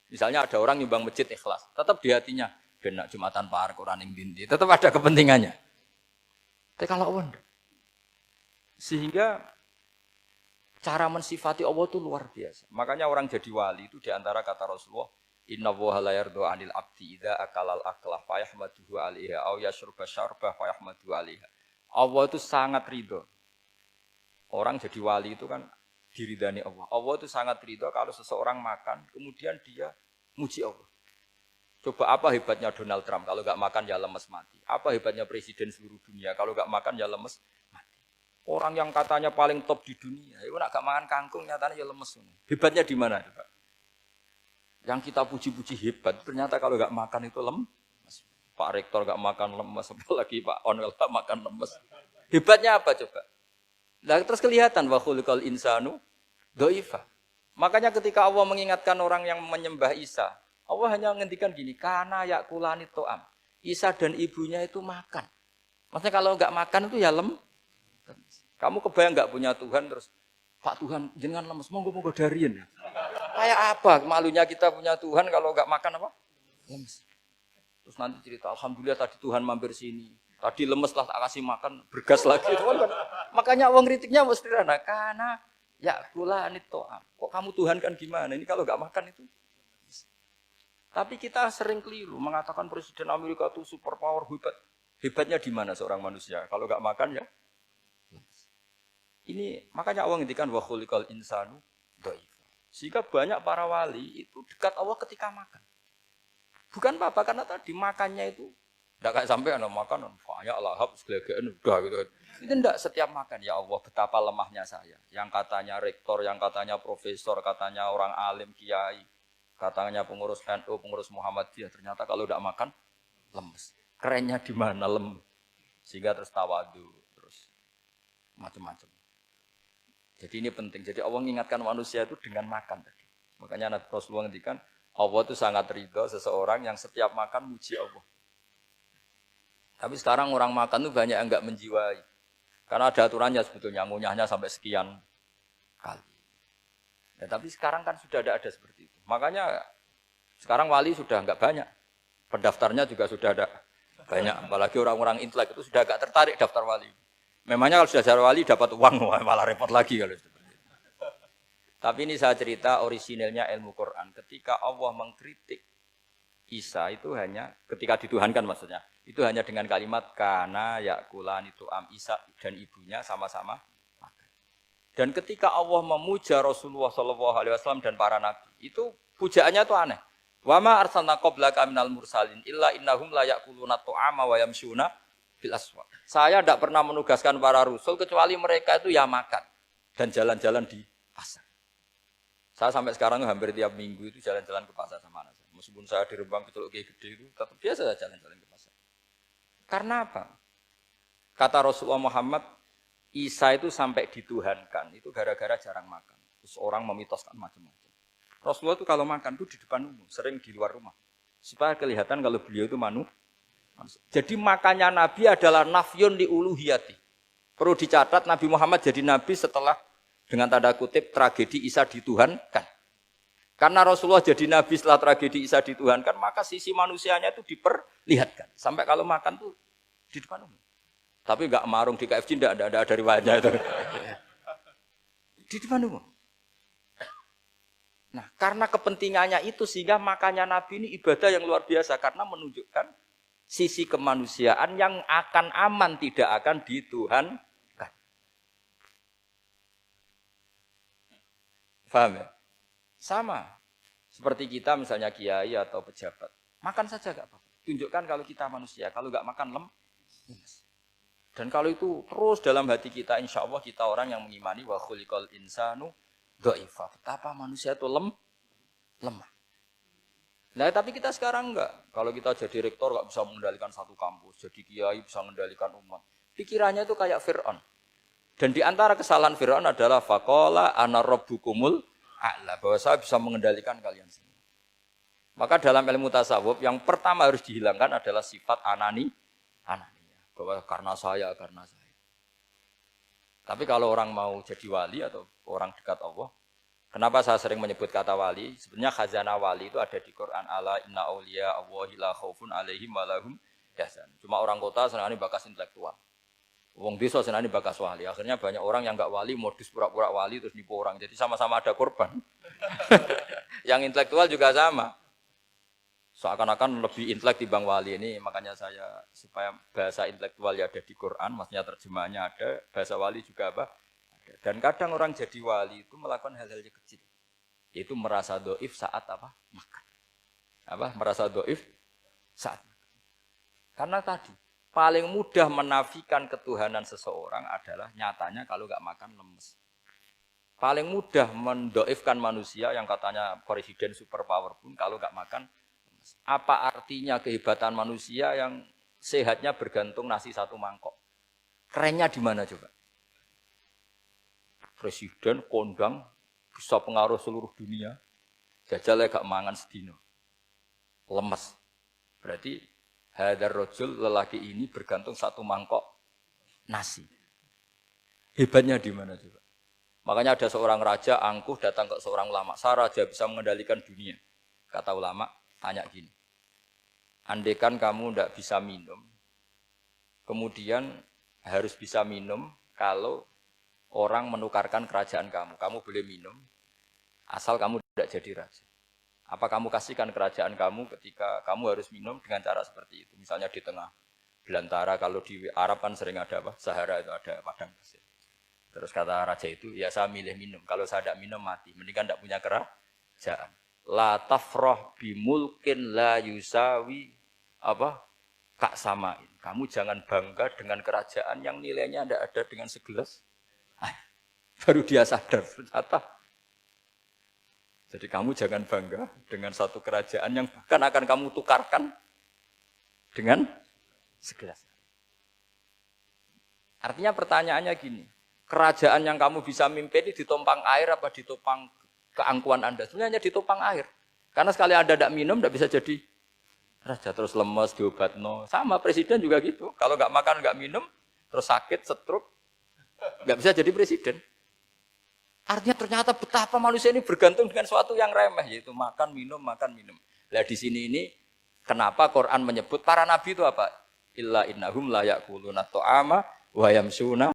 Misalnya ada orang nyumbang masjid ikhlas, tetap di hatinya, benak Jumatan Pak Quran yang dindi, tetap ada kepentingannya. Tapi kalau Allah, sehingga cara mensifati Allah itu luar biasa. Makanya orang jadi wali itu diantara kata Rasulullah, Inna woha la yardu anil abdi idha akalal aklah fayahmaduhu alaiha au yashrba syarbah fayahmaduhu alaiha. Allah itu sangat ridho. Orang jadi wali itu kan diridani Allah. Allah itu sangat ridho kalau seseorang makan, kemudian dia muji Allah. Coba apa hebatnya Donald Trump kalau nggak makan ya lemes mati. Apa hebatnya presiden seluruh dunia kalau nggak makan ya lemes mati. Orang yang katanya paling top di dunia, itu nak gak makan kangkung nyatanya ya lemes. Hebatnya di mana? Yang kita puji-puji hebat, ternyata kalau nggak makan itu lemes. Pak Rektor nggak makan lemes, apalagi Pak Onel nggak makan lemes. Hebatnya apa coba? Nah, terus kelihatan wa khuliqal insanu dhaifa. Makanya ketika Allah mengingatkan orang yang menyembah Isa, Allah hanya menghentikan gini, karena yakulani to'am. Isa dan ibunya itu makan. Maksudnya kalau nggak makan itu ya lemes. Kamu kebayang nggak punya Tuhan terus, Pak Tuhan jangan lemes, monggo dariin. Kayak apa malunya kita punya Tuhan kalau nggak makan apa? Lemes. Terus nanti cerita, alhamdulillah tadi Tuhan mampir sini. Tadi lemes lah tak kasih makan, bergas lagi. Makanya uang kritiknya mesti sederhana. Karena ya gula to'am. Kok kamu Tuhan kan gimana? Ini kalau nggak makan itu. Tapi kita sering keliru mengatakan Presiden Amerika itu superpower hebat. Hebatnya di mana seorang manusia? Kalau nggak makan ya. Ini makanya Allah ngendikan wa khuliqal insanu dhaif. Sehingga banyak para wali itu dekat Allah ketika makan. Bukan apa-apa karena tadi makannya itu enggak kayak sampai ana makan banyak lahap segala-galanya udah gitu. Itu enggak setiap makan ya Allah betapa lemahnya saya. Yang katanya rektor, yang katanya profesor, katanya orang alim kiai, katanya pengurus NU, pengurus Muhammadiyah, ternyata kalau enggak makan lemes. Kerennya di mana lemes? Sehingga terus tawadu, terus macam-macam. Jadi ini penting. Jadi Allah mengingatkan manusia itu dengan makan tadi. Makanya Nabi Rasulullah ngendikan Allah itu sangat ridho seseorang yang setiap makan muji Allah. Tapi sekarang orang makan itu banyak yang enggak menjiwai. Karena ada aturannya sebetulnya, ngunyahnya sampai sekian kali. Ya, tapi sekarang kan sudah ada seperti itu. Makanya sekarang wali sudah enggak banyak. Pendaftarnya juga sudah ada banyak. Apalagi orang-orang intelek itu sudah enggak tertarik daftar wali. Memangnya kalau sudah jadi wali dapat uang, malah repot lagi kalau seperti itu. Tapi ini saya cerita orisinilnya ilmu Quran. Ketika Allah mengkritik Isa itu hanya ketika dituhankan maksudnya. Itu hanya dengan kalimat kana yakulani tu'am Isa dan ibunya sama-sama makan. Dan ketika Allah memuja Rasulullah SAW dan para nabi, itu pujaannya itu aneh. Wa ma arsalna qablaka minal mursalin illa innahum la yakuluna tu'ama wa yamshuna fil aswaq. Saya tidak pernah menugaskan para rasul kecuali mereka itu ya makan dan jalan-jalan di pasar. Saya sampai sekarang hampir tiap minggu itu jalan-jalan ke pasar sama anak saya. Meskipun saya di Rembang Betul Gede itu tetap biasa jalan-jalan ke pasar. Karena apa? Kata Rasulullah Muhammad, Isa itu sampai dituhankan, itu gara-gara jarang makan. Terus orang memitoskan macam-macam. Rasulullah itu kalau makan itu di depan umum, sering di luar rumah. Supaya kelihatan kalau beliau itu manusia. Jadi makannya Nabi adalah nafyun li uluhiyati. Perlu dicatat Nabi Muhammad jadi Nabi setelah dengan tanda kutip tragedi Isa dituhankan. Karena Rasulullah jadi Nabi setelah tragedi Isa dituhankan, maka sisi manusianya itu diperlihatkan. Sampai kalau makan tuh di depan umum. Tapi enggak marung di KFC, enggak ada riwayatnya itu. Di depan umum. Nah, karena kepentingannya itu sehingga makannya Nabi ini ibadah yang luar biasa. Karena menunjukkan sisi kemanusiaan yang akan aman, tidak akan dituhankan. Paham ya? Sama, seperti kita misalnya kiai atau pejabat. Makan saja enggak apa-apa. Tunjukkan kalau kita manusia, kalau enggak makan lemes. Dan kalau itu terus dalam hati kita, insya Allah kita orang yang mengimani wa khuliqal insanu dha'ifa. Betapa manusia itu lemah. Nah, tapi kita sekarang enggak. Kalau kita jadi rektor enggak bisa mengendalikan satu kampus, jadi kiai bisa mengendalikan umat. Pikirannya itu kayak Fir'aun. Dan di antara kesalahan Fir'aun adalah faqala ana rabbukumul a'la, bahwa saya bisa mengendalikan kalian semua. Maka dalam ilmu tasawuf yang pertama harus dihilangkan adalah sifat anania, bahwa karena saya. Tapi kalau orang mau jadi wali atau orang dekat Allah, kenapa saya sering menyebut kata wali? Sebenarnya khazanah wali itu ada di Quran, ala inna auliya Allahi la khaufun alaihim wa lahum yahzanun. Cuma orang kota senangane bakas intelektual. Wong desa senani bakas wali. Akhirnya banyak orang yang enggak wali modus pura-pura wali terus nipu orang. Jadi sama-sama ada korban. Yang intelektual juga sama. Seakan-akan lebih intelek dibanding wali ini. Makanya saya supaya bahasa intelektual ya ada di Quran, maksudnya terjemahannya ada, bahasa wali juga apa? Ada. Dan kadang orang jadi wali itu melakukan hal-hal yang kecil. Yaitu merasa doif saat apa? Makan. Merasa doif saat makan. Karena tadi paling mudah menafikan ketuhanan seseorang adalah nyatanya kalau nggak makan lemes. Paling mudah mendoifkan manusia yang katanya presiden superpower pun kalau nggak makan lemes. Apa artinya kehebatan manusia yang sehatnya bergantung nasi satu mangkok? Kerennya di mana coba? Presiden kondang bisa pengaruh seluruh dunia. Jajalnya gak mangan sedino. Lemes. Berarti hadar rojul lelaki ini bergantung satu mangkok nasi. Hebatnya di mana juga? Makanya ada seorang raja angkuh datang ke seorang ulama. Saya raja bisa mengendalikan dunia. Kata ulama, tanya gini. Andaikan kamu tidak bisa minum, kemudian harus bisa minum kalau orang menukarkan kerajaan kamu. Kamu boleh minum, asal kamu tidak jadi raja. Apa kamu kasihkan kerajaan kamu ketika kamu harus minum dengan cara seperti itu? Misalnya di tengah belantara, kalau di Arab kan sering ada apa? Sahara itu ada padang pasir. Terus kata raja itu, ya saya milih minum. Kalau saya tidak minum mati. Mendingan tidak punya kerajaan. La tafrah bimulkin la yusawi kak samain. Kamu jangan bangga dengan kerajaan yang nilainya tidak ada dengan segelas. Baru dia sadar ternyata. Jadi kamu jangan bangga dengan satu kerajaan yang bahkan akan kamu tukarkan dengan segelas. Artinya pertanyaannya gini, kerajaan yang kamu bisa mimpin ini ditopang air apa ditopang keangkuhan Anda? Sebenarnya ditopang air. Karena sekali Anda tidak minum, tidak bisa jadi raja. Terus lemes, diobatno. Sama presiden juga gitu. Kalau nggak makan, nggak minum, terus sakit, stroke, nggak bisa jadi presiden. Artinya ternyata betapa manusia ini bergantung dengan sesuatu yang remeh, yaitu makan, minum, makan, minum. Nah di sini ini, kenapa Quran menyebut para nabi itu apa? Illa innahum la ya'kuluna ta'ama wa yamsuna